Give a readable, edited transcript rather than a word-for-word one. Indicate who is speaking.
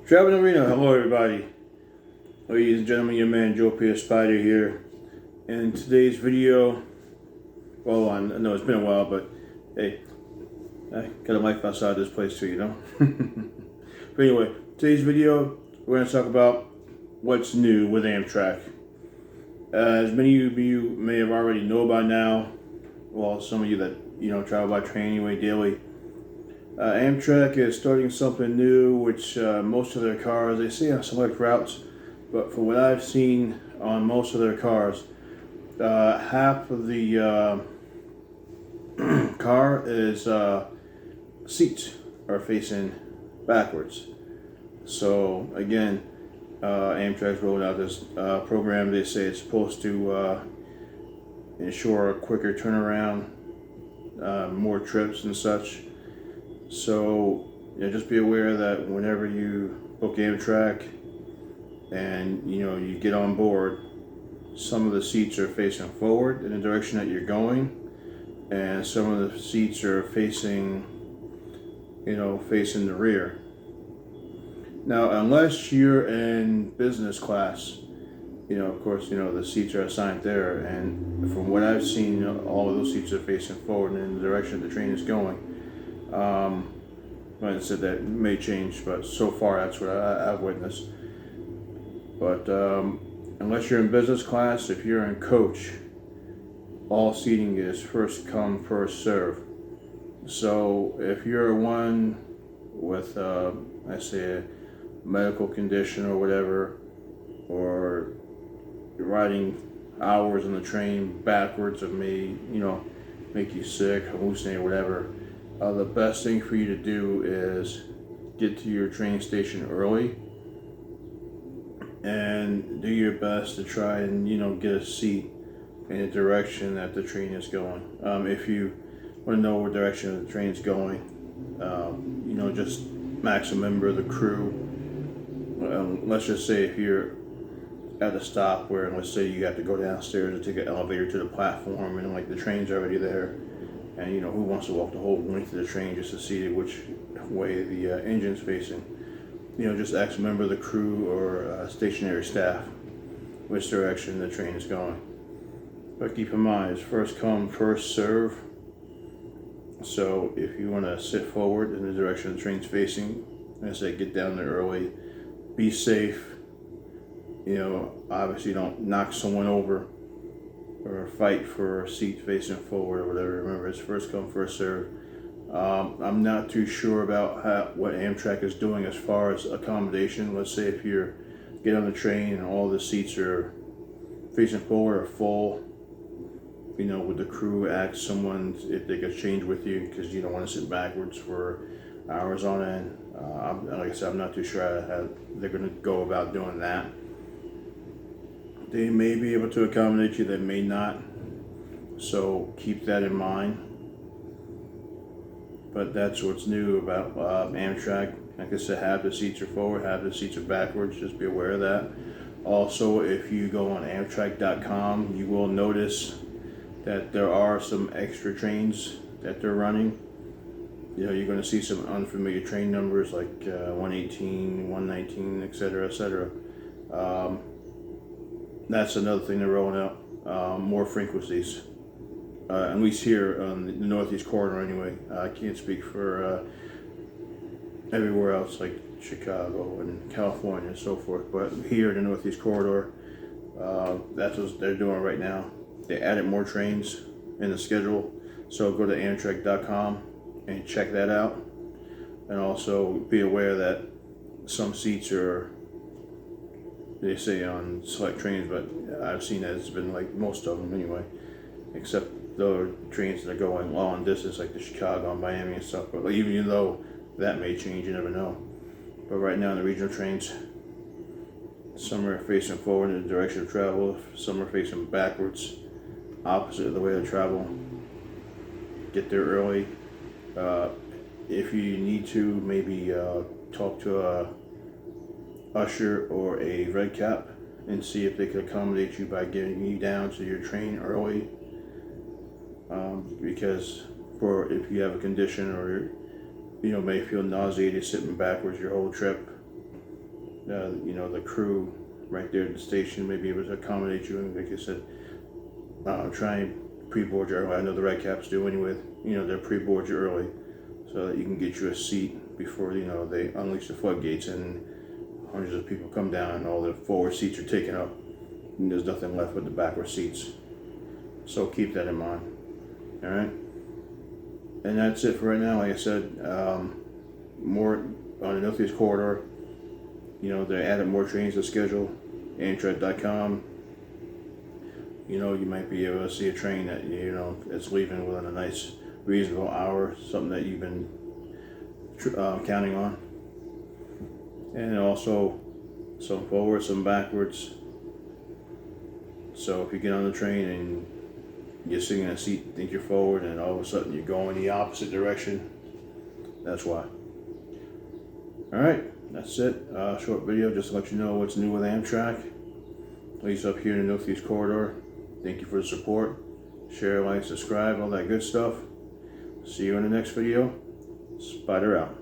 Speaker 1: Traveling Arena, hello everybody. Ladies and gentlemen, your man Joe Pierce Spider here. In today's video, well, I know it's been a while, but hey, I got a life outside this place too, you know? But anyway, today's video, we're going to talk about what's new with Amtrak. As many of you may have already know by now, well, some of you that, travel by train anyway daily, Amtrak is starting something new, which most of their cars, they say on select routes, but for what I've seen on most of their cars, half of the car is seats are facing backwards. So again, Amtrak's rolling out this program. They say it's supposed to ensure a quicker turnaround, more trips and such. So just be aware that whenever you book Amtrak and you get on board, some of the seats are facing forward in the direction that you're going, and some of the seats are facing facing the rear. Now, unless you're in business class, of course, the seats are assigned there, and from what I've seen, all of those seats are facing forward in the direction the train is going. Like I said, that may change, but so far that's what I've witnessed. But unless you're in business class, if you're in coach, all seating is first come, first serve. So if you're one with, I say, a medical condition or whatever, or you're riding hours on the train backwards, or may make you sick, hallucinate, or whatever. The best thing for you to do is get to your train station early and do your best to try and get a seat in the direction that the train is going. If you want to know what direction the train is going, just max a member of the crew. Let's just say if you're at a stop where, let's say you have to go downstairs and take an elevator to the platform, and like the train's already there, and who wants to walk the whole length of the train just to see which way the engine's facing. Just ask a member of the crew or stationary staff which direction the train is going. But keep in mind, it's first come, first serve. So if you want to sit forward in the direction the train's facing, I say get down there early, be safe. Obviously don't knock someone over or fight for a seat facing forward or whatever. Remember, it's first come, first serve. I'm not too sure about what Amtrak is doing as far as accommodation. Let's say if you get on the train and all the seats are facing forward or full, would the crew ask someone if they could change with you because you don't want to sit backwards for hours on end? Like I said, I'm not too sure how they're going to go about doing that. They may be able to accommodate you, they may not. So keep that in mind. But that's what's new about Amtrak. Like I said, half the seats are forward, half the seats are backwards. Just be aware of that. Also, if you go on Amtrak.com, you will notice that there are some extra trains that they're running. You're going to see some unfamiliar train numbers like 118, 119, etc., etc. That's another thing they're rolling out, more frequencies. At least here on the Northeast Corridor anyway. I can't speak for everywhere else like Chicago and California and so forth, but here in the Northeast Corridor, that's what they're doing right now. They added more trains in the schedule, so go to Amtrak.com and check that out. And also be aware that some seats are, they say on select trains, but I've seen that it's been like most of them anyway, except the trains that are going long distance like the Chicago and Miami and stuff. But even though that may change, you never know. But right now in the regional trains, some are facing forward in the direction of travel, some are facing backwards, opposite of the way to travel. Get there early. If you need to, maybe talk to a usher or a red cap and see if they could accommodate you by getting you down to your train early. Because if you have a condition or may feel nauseated sitting backwards your whole trip, you know, the crew right there at the station may be able to accommodate you. And like I said, try and pre-board you early. I know the red caps do anyway. You know, they'll pre-board you early so that you can get you a seat before, you know, they unleash the floodgates and hundreds of people come down and all the forward seats are taken up and there's nothing left but the backward seats. So keep that in mind. All right. And that's it for right now. Like I said, more on the Northeast Corridor. You know, they added more trains to the schedule. Amtrak.com. You know, you might be able to see a train that, you know, it's leaving within a nice, reasonable hour, something that you've been counting on. And also some forward, some backwards. So if you get on the train and you're sitting in a seat, think you're forward, and all of a sudden you're going the opposite direction, that's why. Alright, that's it. Short video just to let you know what's new with Amtrak, at least up here in the Northeast Corridor. Thank you for the support. Share, like, subscribe, all that good stuff. See you in the next video. Spider out.